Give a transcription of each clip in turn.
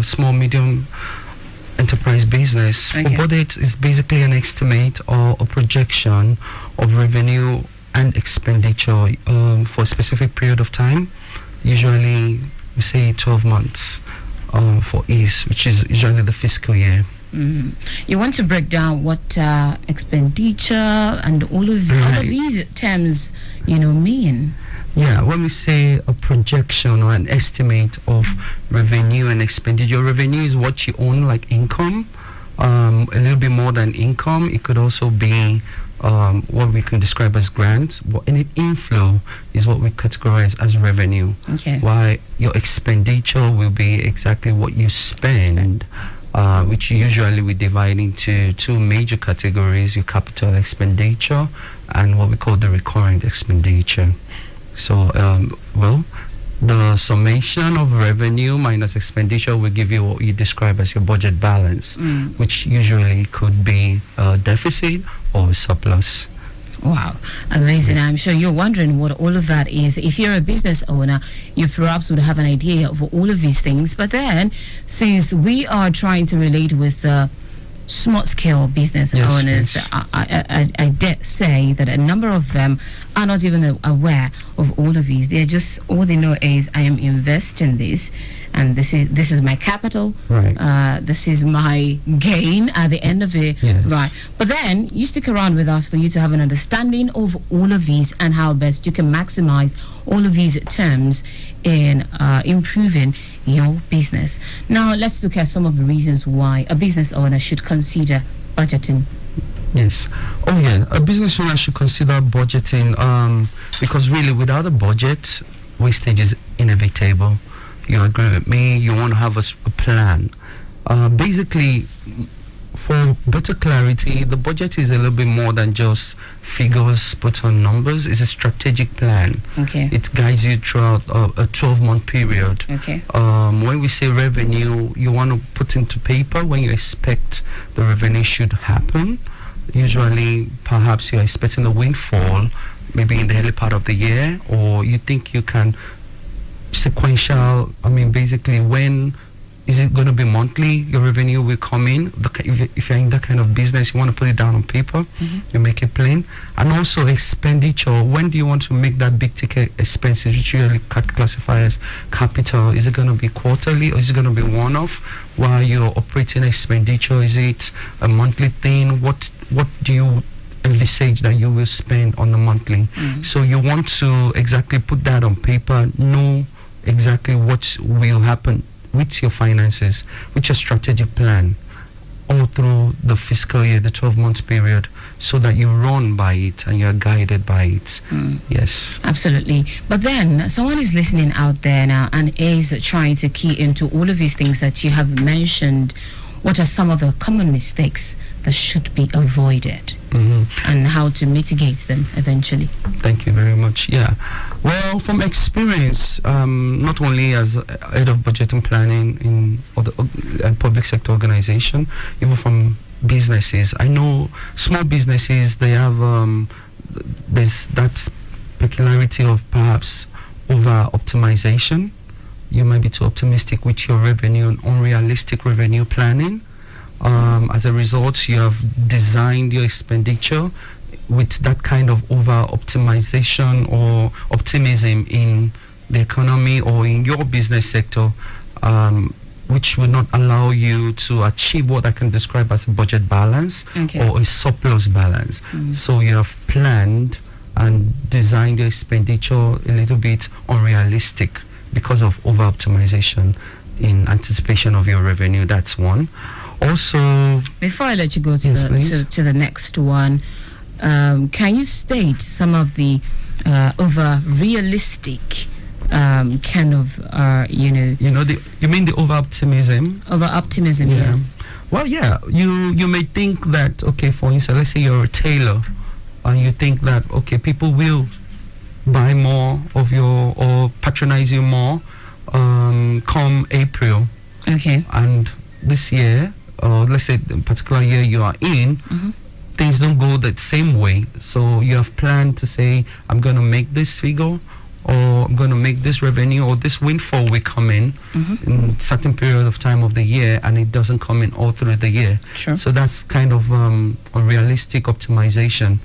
small, medium enterprise business. Okay. For budget is basically an estimate or a projection of revenue and expenditure for a specific period of time. Usually, we say 12 months for ease, which is usually the fiscal year. You want to break down what expenditure and all of these terms, mean? Yeah, when we say a projection or an estimate of revenue and expenditure, revenue is what you own, like income, a little bit more than income. It could also be what we can describe as grants. But any inflow is what we categorize as revenue. Okay. While your expenditure will be exactly what you spend. Which usually we divide into two major categories: your capital expenditure and what we call the recurrent expenditure. So, the summation of revenue minus expenditure will give you what you describe as your budget balance, which usually could be a deficit or a surplus. Wow, amazing. I'm sure you're wondering what all of that is. If you're a business owner, you perhaps would have an idea of all of these things. But then, since we are trying to relate with small-scale business owners, yes. I dare say that a number of them are not even aware of all of these. They're just, all they know is, I am investing this, and this is my capital. Right. This is my gain at the end of it. Yes. Right. But then you stick around with us for you to have an understanding of all of these and how best you can maximize all of these terms in improving your business. Now, let's look at some of the reasons why a business owner should consider budgeting. Yes. Oh, yeah. A business owner should consider budgeting because really, without a budget, wastage is inevitable. You agree with me? You want to have a plan. Basically, for better clarity, the budget is a little bit more than just figures put on numbers. It's a strategic plan. Okay. It guides you throughout a 12-month period. Okay. When we say revenue, you want to put into paper when you expect the revenue should happen. Usually, perhaps you're expecting a windfall, maybe in the early part of the year, or you think you can basically when is it going to be monthly your revenue will come in. If you're in that kind of business, you want to put it down on paper. You make it plain. And also expenditure, when do you want to make that big ticket expenses, which you usually classify as capital? Is it going to be quarterly or is it going to be one-off? While you're operating expenditure, is it a monthly thing? What do you envisage that you will spend on a monthly? So you want to exactly put that on paper, know exactly what will happen with your finances, with your strategic plan all through the fiscal year, the 12-month period, so that you run by it and you're guided by it. Yes. Absolutely. But then someone is listening out there now and is trying to key into all of these things that you have mentioned. What are some of the common mistakes that should be avoided and how to mitigate them eventually? Thank you very much. Yeah. Well, from experience, not only as head of budget and planning in other public sector organization, even from businesses, I know small businesses, they have there's that peculiarity of perhaps over optimization. You might be too optimistic with your revenue and unrealistic revenue planning. As a result, you have designed your expenditure with that kind of over optimization or optimism in the economy or in your business sector, which will not allow you to achieve what I can describe as a budget balance or a surplus balance. So you have planned and designed your expenditure a little bit unrealistic because of over optimization in anticipation of your revenue. That's one. Also, before I let you go to the next one, can you state some of the over realistic kind of you mean the over optimism? Over optimism, yes. Well, yeah, you may think that, okay, for instance, let's say you're a tailor and you think that, okay, people will buy more of your or patronize you more come April. Okay. And this year, or let's say the particular year you are in, things don't go that same way. So you have planned to say, I'm going to make this figure or I'm going to make this revenue, or this windfall will come in in certain period of time of the year, and it doesn't come in all through the year. Sure. So that's kind of unrealistic optimization.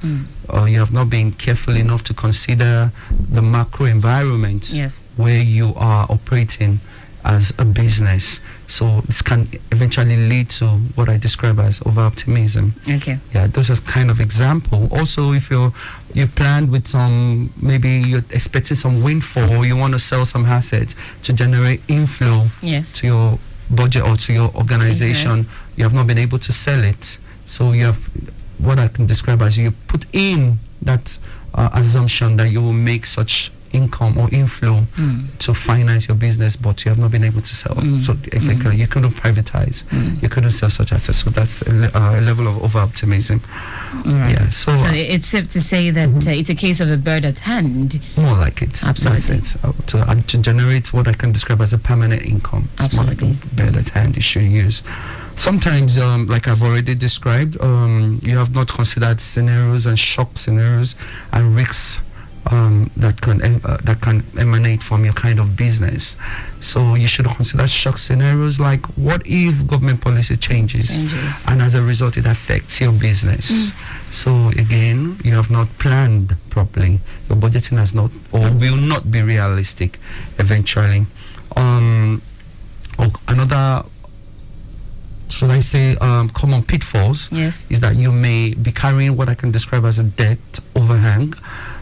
You have not been careful enough to consider the macro environment where you are operating as a business. So this can eventually lead to what I describe as over-optimism. Okay. Yeah, those are kind of example. Also, if you planned with some, maybe you're expecting some windfall, or you want to sell some assets to generate inflow to your budget or to your organization, you have not been able to sell it. So you have what I can describe as you put in that assumption that you will make such income or inflow to finance your business, but you have not been able to sell. So effectively, you couldn't privatize, you couldn't sell such assets. So that's a level of over-optimism. Right. Yeah. So it's safe to say that it's a case of a bird at hand. More like it. Absolutely. That's it. To generate what I can describe as a permanent income. It's Absolutely. more like a bird at hand you should use. Sometimes, like I've already described, you have not considered scenarios and shock scenarios and risks that can emanate from your kind of business. So you should consider shock scenarios like, what if government policy changes and as a result it affects your business? So again, you have not planned properly. Your budgeting has not or will not be realistic eventually. Another, should I say, common pitfalls is that you may be carrying what I can describe as a debt overhang.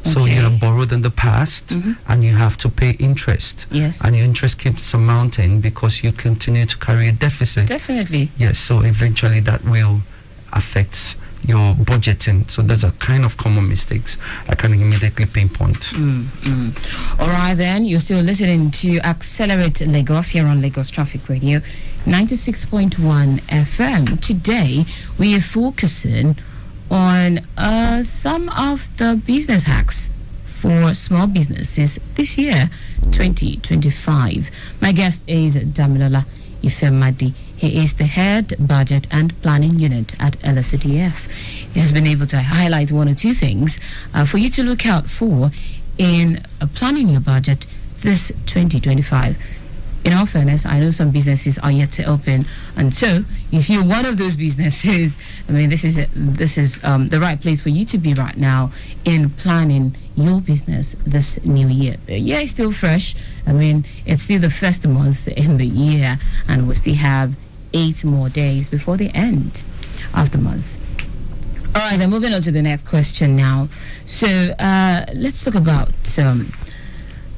So you have borrowed in the past and you have to pay interest. And your interest keeps mounting because you continue to carry a deficit. Definitely. Yes, so eventually that will affect your budgeting. So those are kind of common mistakes I can immediately pinpoint. All right, then, you're still listening to Accelerate Lagos here on Lagos Traffic Radio 96.1 FM. Today, we are focusing on some of the business hacks for small businesses this year, 2025. My guest is Damilola Ifemadi. He is the head budget and planning unit at LSCDF. He has been able to highlight one or two things for you to look out for in planning your budget this 2025. In all fairness, I know some businesses are yet to open, and so if you're one of those businesses, I mean, this is the right place for you to be right now in planning your business this new year. The year is still fresh. I mean, it's still the first month in the year, and we still have 8 more days before the end of the month. All right, then moving on to the next question now. So let's talk about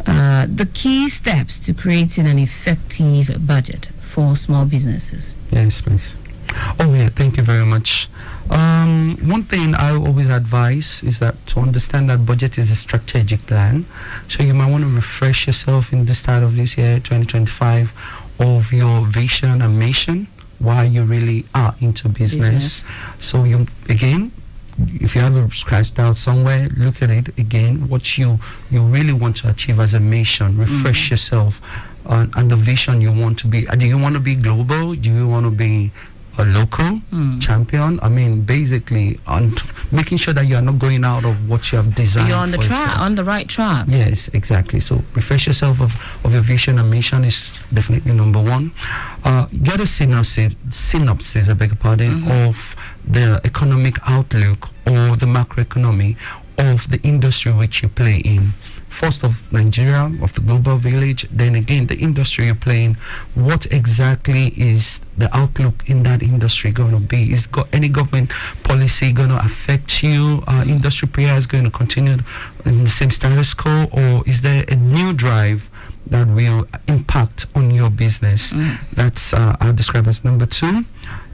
the key steps to creating an effective budget for small businesses. Yes, please. Oh yeah, thank you very much. One thing I always advise is that to understand that budget is a strategic plan. So you might want to refresh yourself in the start of this year, 2025, of your vision and mission, why you really are into business. So you, again, if you have a scratched out somewhere, look at it again, what you really want to achieve as a mission. Refresh yourself and the vision you want to be. Do you want to be global? Do you want to be a local champion? I mean, basically, on making sure that you are not going out of what you have designed. You're on the track, on the right track. Yes, exactly. So refresh yourself of your vision and mission is definitely number one. Get a synopsis, I beg your pardon, of the economic outlook or the macroeconomy of the industry which you play in. First of Nigeria, of the global village, then again the industry you play in. What exactly is the outlook in that industry going to be? Is any government policy going to affect you? Industry players going to continue in the same status quo, or is there a new drive that will impact on your business? That's I'll describe as number two.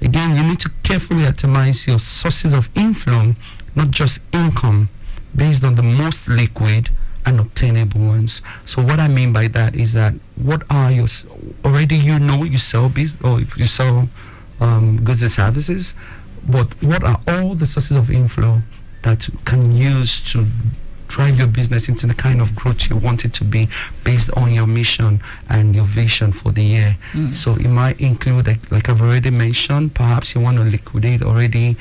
Again, you need to carefully itemize your sources of inflow, not just income, based on the most liquid and obtainable ones. So what I mean by that is that what are your already you sell goods and services, but what are all the sources of inflow that can use to drive your business into the kind of growth you want it to be based on your mission and your vision for the year. So it might include, like I've already mentioned, perhaps you want to liquidate already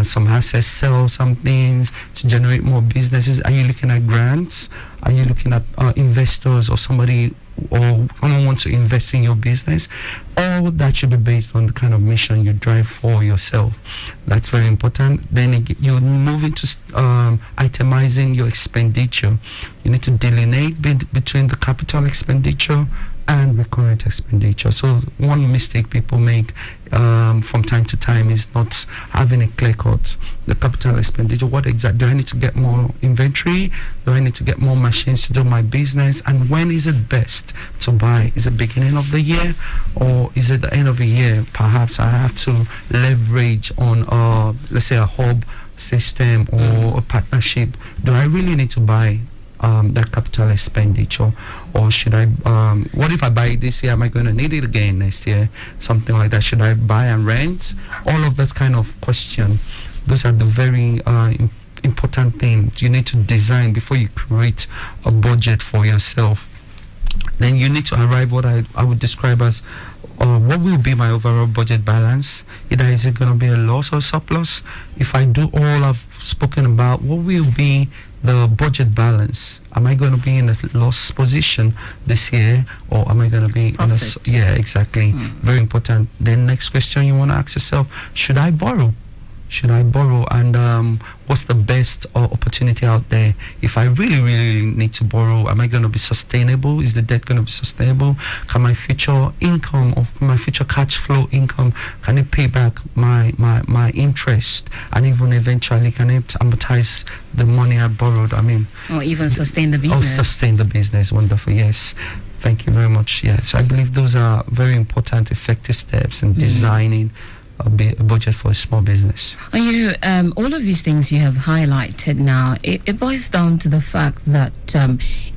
some assets, sell some things to generate more businesses. Are you looking at grants? Are you looking at investors or somebody or someone wants to invest in your business? All that should be based on the kind of mission you drive for yourself. That's very important. Then you move into itemizing your expenditure. You need to delineate between the capital expenditure and recurrent expenditure. So one mistake people make from time to time is not having a clear cut. The capital expenditure, what exactly, do I need to get more inventory? Do I need to get more machines to do my business? And when is it best to buy? Is it beginning of the year or is it the end of the year? Perhaps I have to leverage on, let's say, a hub system or a partnership. Do I really need to buy that capital expenditure, or should I what if I buy it this year, am I going to need it again next year, something like that? Should I buy and rent? All of that kind of question, those are the very important things you need to design before you create a budget for yourself. Then you need to arrive what I would describe as what will be my overall budget balance. Either is it going to be a loss or surplus? If I do all I've spoken about, what will be the budget balance? Am I going to be in a loss position this year, or am I going to be in a yeah, exactly. Very important. Then next question you want to ask yourself, should I borrow? Should I borrow? And what's the best opportunity out there? If I really need to borrow, am I going to be sustainable? Is the debt going to be sustainable? Can my future income or my future cash flow income, can it pay back my interest? And even eventually, can it amortize the money I borrowed? I mean, or even sustain the business. Oh, sustain the business. Wonderful. Yes. Thank you very much. Yes, I believe those are very important, effective steps in designing a budget for a small business. All of these things you have highlighted now, it boils down to the fact that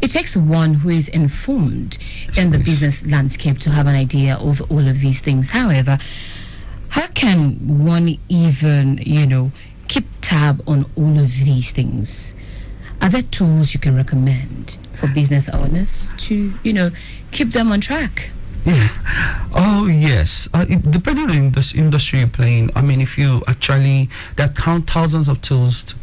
it takes one who is informed in the business landscape to have an idea of all of these things. However, how can one even, keep tab on all of these things? Are there tools you can recommend for business owners to, keep them on track? Yeah. Oh, yes. Depending on the industry you're playing, I mean, if you actually, there are thousands of tools to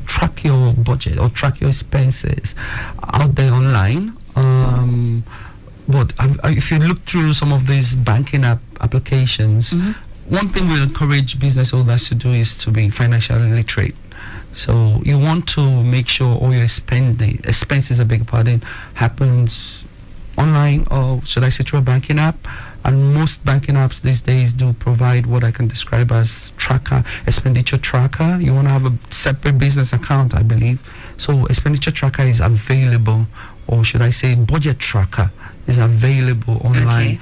track your budget or track your expenses out there online. But if you look through some of these banking applications, one thing we encourage business owners to do is to be financially literate. So you want to make sure all your expenses, a big pardon, happens online, or should I say through a banking app. And most banking apps these days do provide what I can describe as expenditure tracker. You want to have a separate business account, I believe. So expenditure tracker is available, or should I say budget tracker is available online.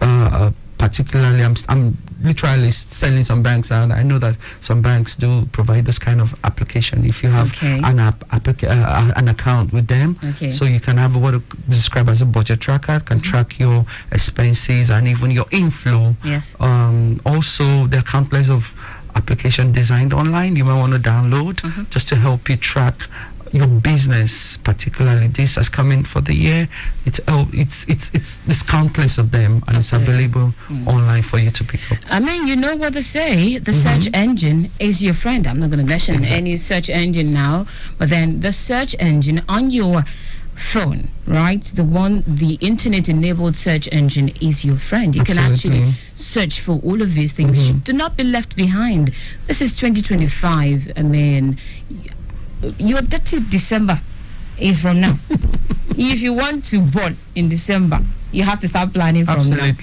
Okay. Particularly, I'm literally selling some banks out. I know that some banks do provide this kind of application. If you have an account with them, so you can have what we describe as a budget tracker, can track your expenses and even your inflow. Yes. Also, there are countless of applications designed online you might want to download just to help you track your business, particularly this has come in for the year. It's countless of them, and it's available online for you to pick up. I mean, you know what they say, the search engine is your friend. I'm not going to mention any search engine now, but then the search engine on your phone, right? The internet-enabled search engine is your friend. You can actually search for all of these things. Do not be left behind. This is 2025. I mean, your dirty December is from now. If you want to board in December, you have to start planning from now.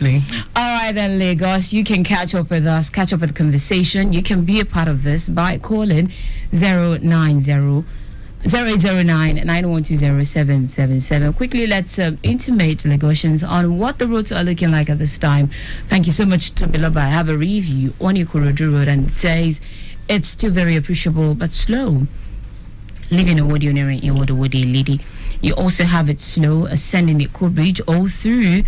All right then, Lagos, you can catch up with us, catch up with the conversation. You can be a part of this by calling 0809-912-0777. Quickly, let's intimate Lagosians on what the roads are looking like at this time. Thank you so much, Tomiloba. I have a review on Ikorodu Road, and it says it's still very appreciable but slow. Leaving a Wodi in Wodi lady. You also have it slow ascending the Eko Bridge all through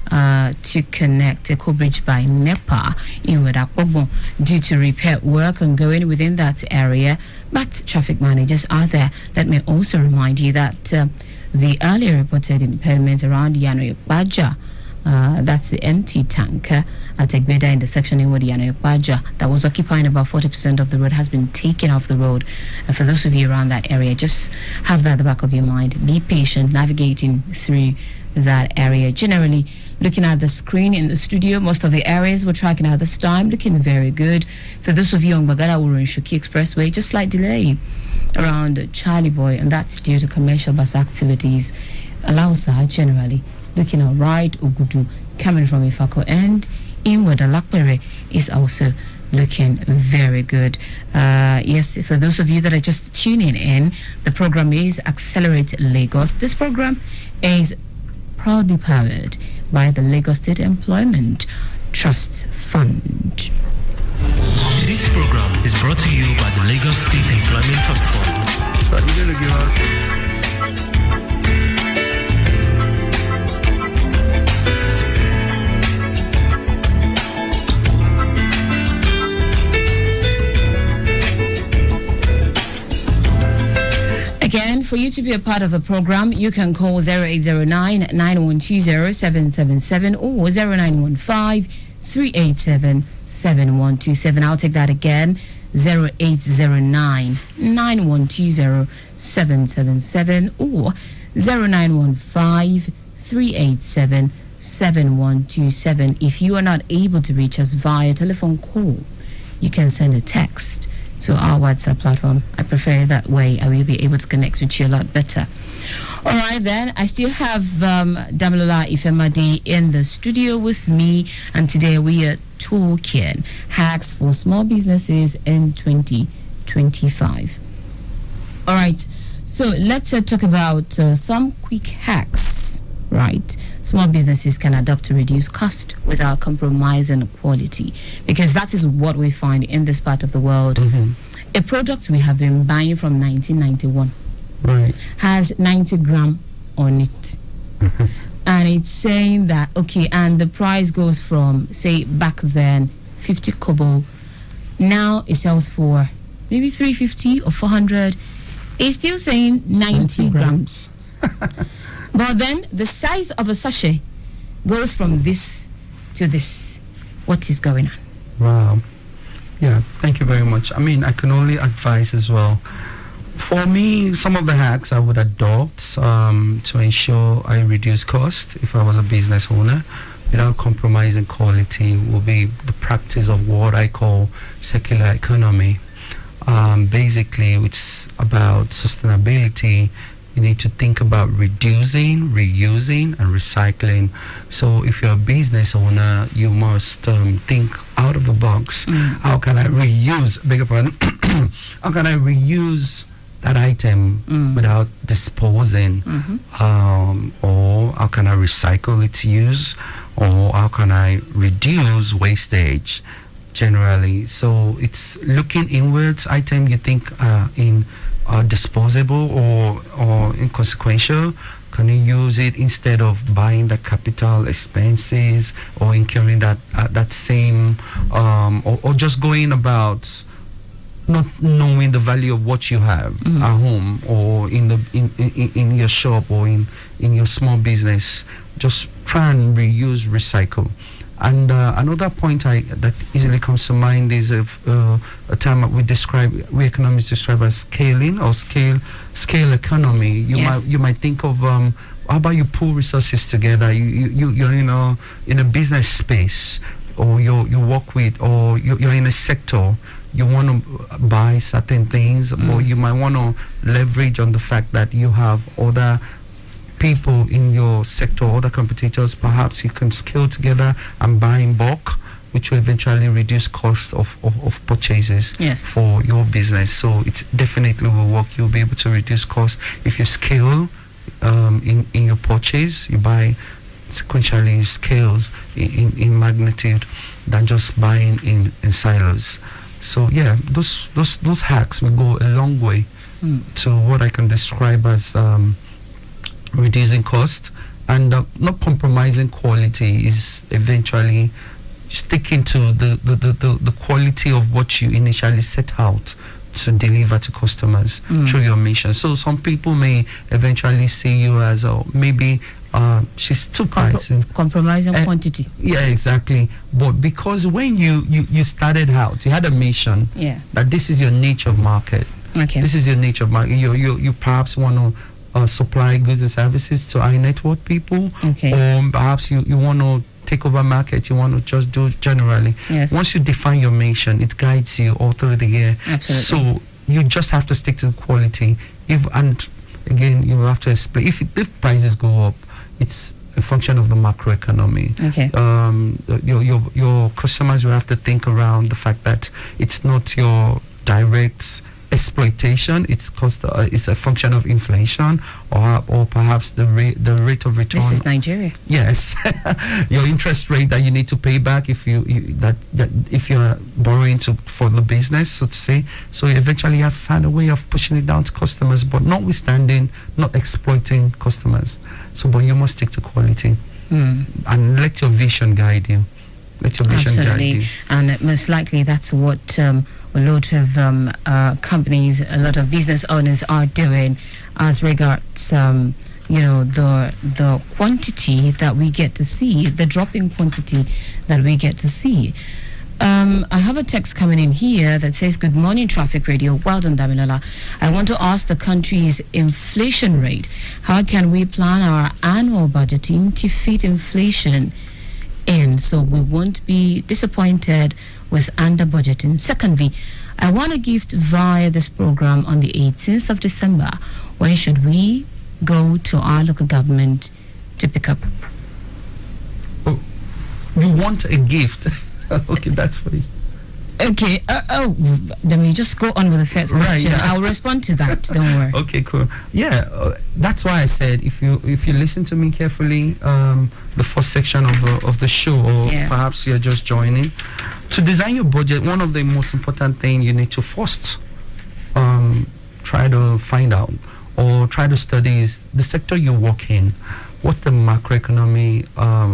to connect Eko Bridge by NEPA in Wedakogbo due to repair work ongoing within that area. But traffic managers are there. Let me also remind you that the earlier reported impairment around Yano Baja, that's the empty tanker at Egbeda in the section in Yano Baja that was occupying about 40% of the road, has been taken off the road. And for those of you around that area, just have that at the back of your mind. Be patient navigating through that area. Generally, looking at the screen in the studio, most of the areas we're tracking at this time looking very good. For those of you on Bagada Wuru and Shuki Expressway, just slight delay around Charlie Boy, and that's due to commercial bus activities. Alausa generally looking all right. Ugudu coming from Ifako and inward Alakpere is also looking very good. Yes, for those of you that are just tuning in, the program is Accelerate Lagos. This program is proudly powered by the Lagos State Employment Trust Fund. This program is brought to you by the Lagos State Employment Trust Fund. So I'm going to give out. Again, for you to be a part of the program, you can call 0809-9120-777 or 0915-387-7127. I'll take that again, 0809-9120-777 or 0915-387-7127. If you are not able to reach us via telephone call, you can send a text to our WhatsApp platform. I prefer that way. I will be able to connect with you a lot better. All right, then. I still have Damilola Ifemadi in the studio with me, and today we are talking hacks for small businesses in 2025. All right, so let's talk about some quick hacks, right? Small businesses can adopt to reduce cost without compromising quality, because that is what we find in this part of the world. Mm-hmm. A product we have been buying from 1991 has 90 gram on it. Mm-hmm. And it's saying that, okay, and the price goes from, say, back then, 50 kobo. Now it sells for maybe 350 or 400. It's still saying 90 grams. But then the size of a sachet goes from this to this. What is going on? Wow. Yeah, thank you very much. I mean, I can only advise as well. For me, some of the hacks I would adopt to ensure I reduce cost if I was a business owner without compromising quality will be the practice of what I call circular economy. Basically, it's about sustainability. You need to think about reducing, reusing, and recycling. So if you're a business owner, you must think out of the box. How can I reuse, beg your pardon, how can I reuse that item without disposing? Or how can I recycle its use? Or how can I reduce wastage generally? So it's looking inwards. Item you think in disposable or inconsequential, can you use it instead of buying the capital expenses or incurring that same or just going about not knowing the value of what you have at home or in your shop or in your small business. Just try and reuse, recycle. And another point that easily comes to mind is a term we economists describe as scaling or scale economy. You might think of how about you pull resources together. You're in a business space, or you work with, or you're in a sector. You want to buy certain things, or you might want to leverage on the fact that you have other people in your sector, other competitors. Perhaps you can scale together and buy in bulk, which will eventually reduce cost of purchases for your business. So it definitely will work. You'll be able to reduce cost if you scale in your purchase. You buy sequentially, scale in magnitude than just buying in silos. So yeah, those hacks will go a long way to what I can describe as reducing cost, and not compromising quality is eventually sticking to the quality of what you initially set out to deliver to customers through your mission. So some people may eventually see you as maybe she's too pricing, compromising quantity. Yeah, exactly. But because when you started out, you had a mission that this is your niche of market. Okay. This is your niche of market. You perhaps want to supply goods and services to high net worth people. Okay. Or perhaps you want to take over market, you want to just do generally. Yes. Once you define your mission, it guides you all through the year. Absolutely. So you just have to stick to the quality. And again, you have to explain. If prices go up, it's a function of the macroeconomy. Okay. Your customers will have to think around the fact that it's not your direct exploitation, it's a function of inflation, or perhaps the rate of return. This is Nigeria. Yes. Your interest rate that you need to pay back if if you're borrowing for the business, so to say. So eventually you have to find a way of pushing it down to customers, but notwithstanding, not exploiting customers. So, but you must stick to quality and let your vision guide you. Let your vision guide you. And most likely that's what a lot of companies, a lot of business owners are doing as regards, the quantity that we get to see, the dropping quantity that we get to see. I have a text coming in here that says, "Good morning, Traffic Radio. Well done, Damilola. I want to ask the country's inflation rate. How can we plan our annual budgeting to fit inflation in so we won't be disappointed with under budgeting? Secondly, I want a gift via this program on the 18th of December. When should we go to our local government to pick up?" Oh, you want a gift? Okay, that's fine. Okay. Then we just go on with the first question. Right, yeah. I'll respond to that. Don't worry. Okay, cool. Yeah, that's why I said if you listen to me carefully, the first section of the show, or perhaps you're just joining, to design your budget, one of the most important things you need to first try to find out or try to study is the sector you work in. What's the macroeconomy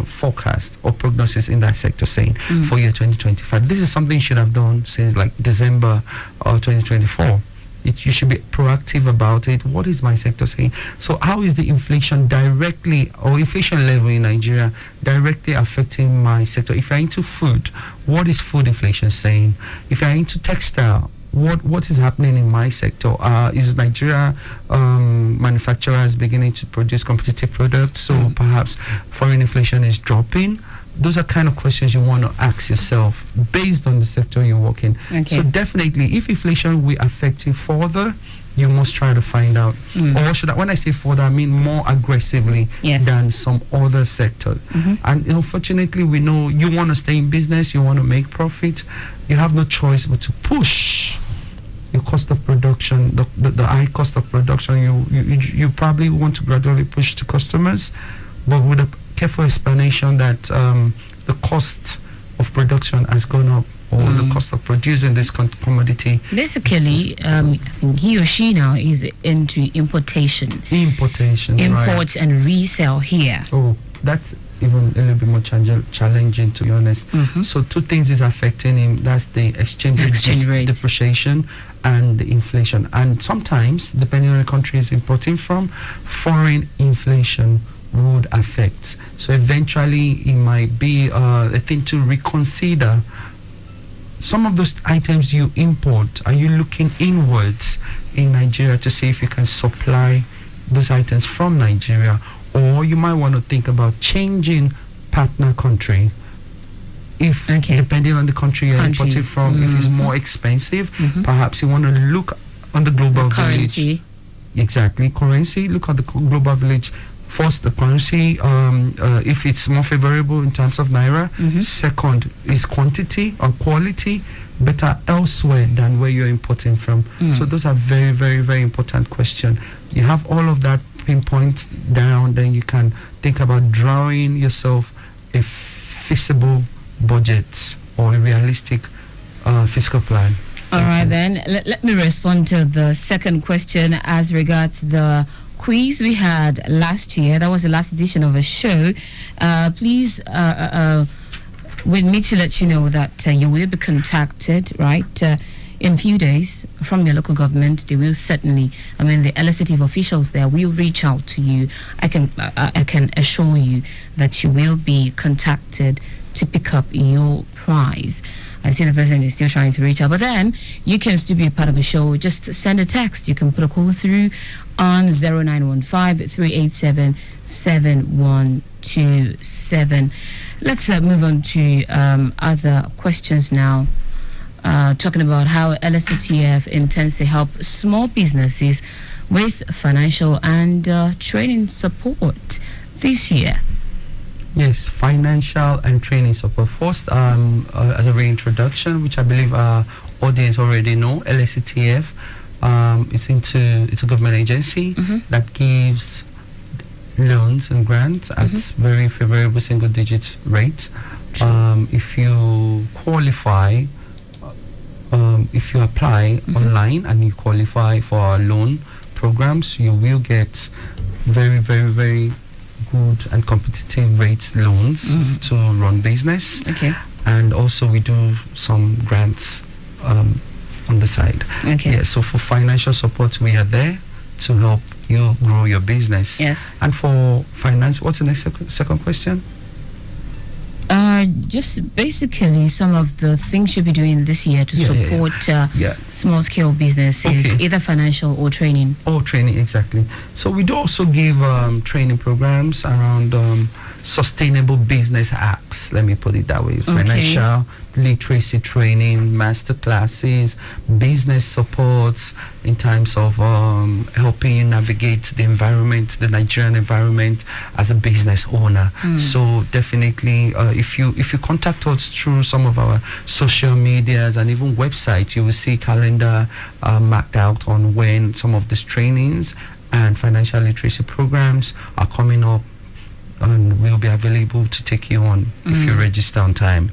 forecast or prognosis in that sector saying for year 2025? This is something you should have done since like December 2024. You should be proactive about it. What is my sector saying? So how is the inflation directly, or inflation level in Nigeria, directly affecting my sector? If you're into food, what is food inflation saying? If you're into textile, what is happening in my sector? Is Nigeria manufacturers beginning to produce competitive products? So perhaps foreign inflation is dropping. Those are kind of questions you want to ask yourself based on the sector you work in. Okay. So definitely, if inflation will affect you further, you must try to find out. Or when I say further, I mean more aggressively than some other sector. And unfortunately, we know you want to stay in business, you want to make profit. You have no choice but to push your cost of production, the high cost of production. You probably want to gradually push to customers, but with a careful explanation that the cost of production has gone up, or the cost of producing this commodity. Basically, I think he or she now is into importation. Imports and resell here. Oh, that's even a little bit more challenging, to be honest. So two things is affecting him. That's the exchange rate depreciation and the inflation. And sometimes, depending on the country he's importing from, foreign inflation would affect. So eventually, it might be a thing to reconsider. Some of those items you import, are you looking inwards in Nigeria to see if you can supply those items from Nigeria? Or you might want to think about changing partner country. If, depending on the country you're importing from, if it's more expensive, perhaps you want to look on the global village. Exactly, currency. Look at the global village. First, the currency, if it's more favorable in terms of Naira. Second, is quantity or quality better elsewhere than where you're importing from? So those are very, very, very important questions. You have all of that pinpoint down, then you can think about drawing yourself a feasible budget or a realistic fiscal plan. All right, then. Let me respond to the second question as regards the quiz we had last year. That was the last edition of a show. Please, we need to let you know that you will be contacted, right? In a few days from your local government. They will certainly, the LSTF officials there will reach out to you. I can assure you that you will be contacted to pick up your prize. I see the person is still trying to reach out, but then you can still be a part of the show. Just send a text. You can put a call through on 0915-387-7127. Let's move on to other questions now. Talking about how LSTF intends to help small businesses with financial and training support this year. Yes, financial and training support. First, as a reintroduction, which I believe our audience already know, LSTF, it's a government agency that gives loans and grants at very favorable single-digit rate. If you qualify. If you apply online and you qualify for our loan programs, you will get very, very, very good and competitive rate loans to run business. Okay. And also we do some grants on the side. Okay. Yeah, so for financial support, we are there to help you grow your business. Yes. And for finance, what's the next second question? Just basically some of the things you'll be doing this year to support small-scale businesses, either financial or training. Or training, exactly. So we do also give training programs around sustainable business hacks, let me put it that way. Financial literacy training, master classes, business supports in terms of helping you navigate the environment, the Nigerian environment as a business owner. So definitely, if you contact us through some of our social medias and even websites, you will see calendar marked out on when some of these trainings and financial literacy programs are coming up, and we'll be available to take you on if you register on time.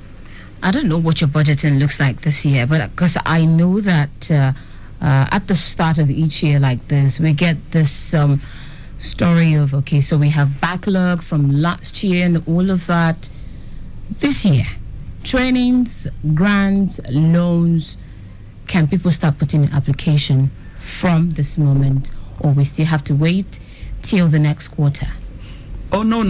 I don't know what your budgeting looks like this year, but because I know that at the start of each year like this, we get this story of, so we have backlog from last year and all of that. This year, trainings, grants, loans, can people start putting in application from this moment, or we still have to wait till the next quarter? Oh, no.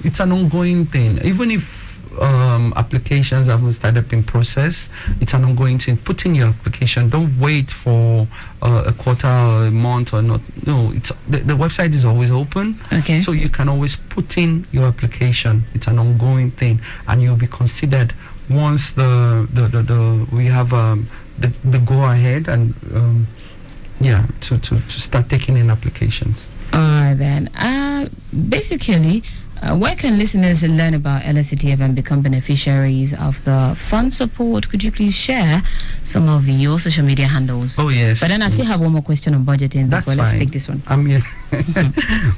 It's an ongoing thing. Even if applications haven't started being processed, it's an ongoing thing. Put in your application. Don't wait for a quarter or a month or not. No, it's the website is always open. Okay. So you can always put in your application. It's an ongoing thing, and you'll be considered once we have the go ahead and to start taking in applications. All right then. Basically, where can listeners learn about LSTF and become beneficiaries of the fund support? Could you please share some of your social media handles? Oh, yes. But then I still have one more question on budgeting. That's let's fine. take this one.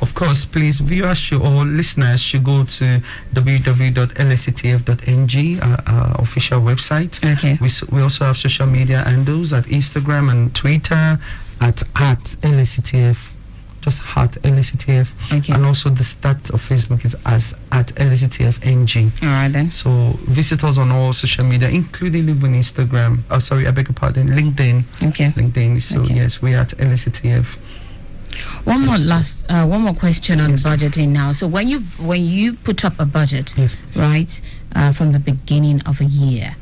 Of course, please, viewers or listeners should go to www.lstf.ng, our official website. Okay. We also have social media handles at Instagram and Twitter at LSTF. Just at LSTF. Okay. And also the start of Facebook is at LSTF-NG. All right then. So visit us on all social media, including even Instagram. Oh, sorry, I beg your pardon. LinkedIn. Okay. LinkedIn. So yes, we're at LSTF. One more question on budgeting now. So when you put up a budget, right, from the beginning of a year,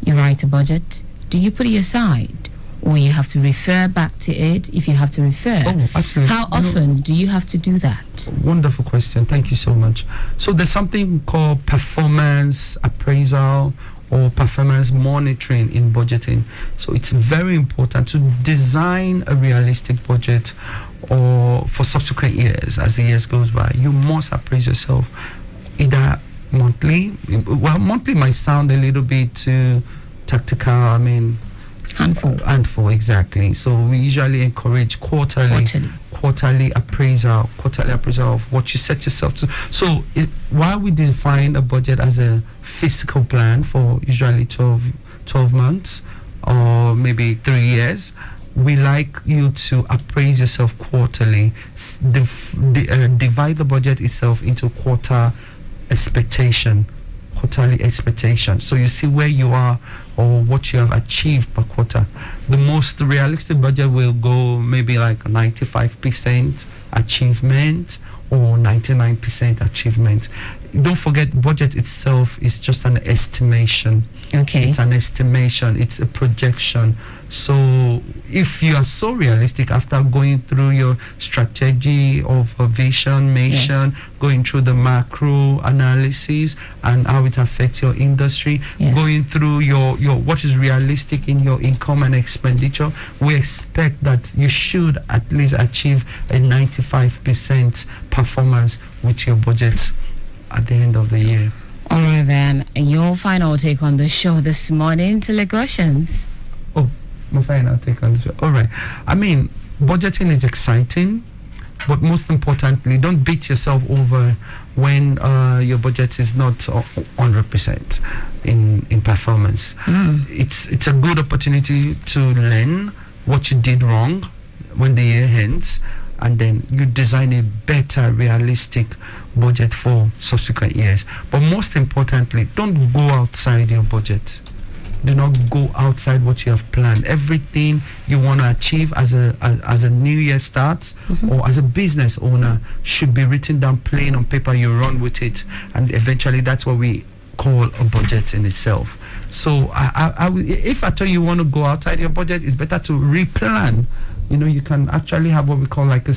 you write a budget. Do you put it aside, or you have to refer back to it if you have to refer? Oh, absolutely. How often do you have to do that? Wonderful question. Thank you so much. So there's something called performance appraisal or performance monitoring in budgeting. So it's very important to design a realistic budget or for subsequent years. As the years goes by, you must appraise yourself either monthly. Well, monthly might sound a little bit too tactical. Handful, exactly. So we usually encourage quarterly appraisal of what you set yourself to. So while we define a budget as a fiscal plan for usually 12 months or maybe 3 years, we like you to appraise yourself quarterly, divide the budget itself into quarterly expectation. So you see where you are or what you have achieved per quarter. The most realistic budget will go maybe like 95% achievement or 99% achievement. Don't forget, budget itself is just an estimation. Okay. It's an estimation. It's a projection. So if you are so realistic after going through your strategy of vision, mission, going through the macro analysis and how it affects your industry, going through your what is realistic in your income and expenditure, we expect that you should at least achieve a 95% performance with your budget at the end of the year. All right, then. Your final take on the show this morning to Lagosians. Oh, my final take on the show. All right. I mean, budgeting is exciting, but most importantly, don't beat yourself over when your budget is not 100% in performance. It's a good opportunity to learn what you did wrong when the year ends, and then you design a better, realistic budget for subsequent years. But most importantly, don't go outside your budget. Do not go outside what you have planned. Everything you want to achieve as a new year starts, or as a business owner, should be written down plain on paper. You run with it, and eventually that's what we call a budget in itself. So if at all you want to go outside your budget, it's better to replan. You know, you can actually have what we call like a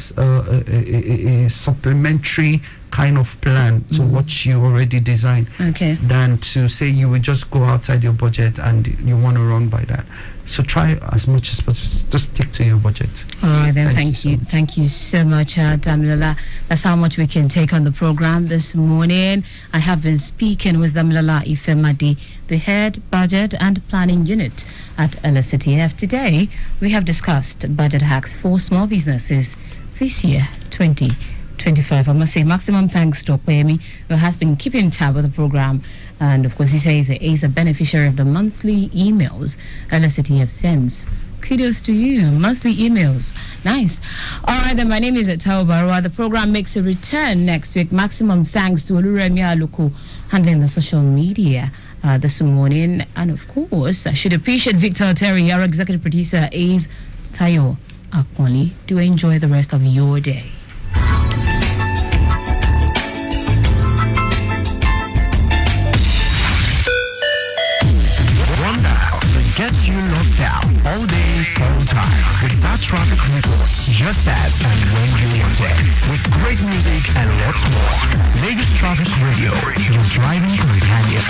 supplementary kind of plan to what you already designed, than to say you will just go outside your budget and you want to run by that. So try as much as possible, just stick to your budget. All right, then. Thank you so much, Damilola. That's how much we can take on the program this morning. I have been speaking with Damilola Ifemadi, the head budget and planning unit at LSCTF. Today, we have discussed budget hacks for small businesses this year, 2025. I must say, maximum thanks to Okwemi, who has been keeping tab of the program. And of course, he says he is a beneficiary of the monthly emails LSCTF sends. Kudos to you. Monthly emails. Nice. All right, then. My name is Taiwo Baruwa. The program makes a return next week. Maximum thanks to Oluremi Aluko handling the social media this morning. And of course, I should appreciate Victor Terry, our executive producer, is Tayo Akonli. Do enjoy the rest of your day. Gets you locked down all day, all time with that traffic report, just as and when you want it, with great music and lots more. Lagos Traffic Radio, your driving companion.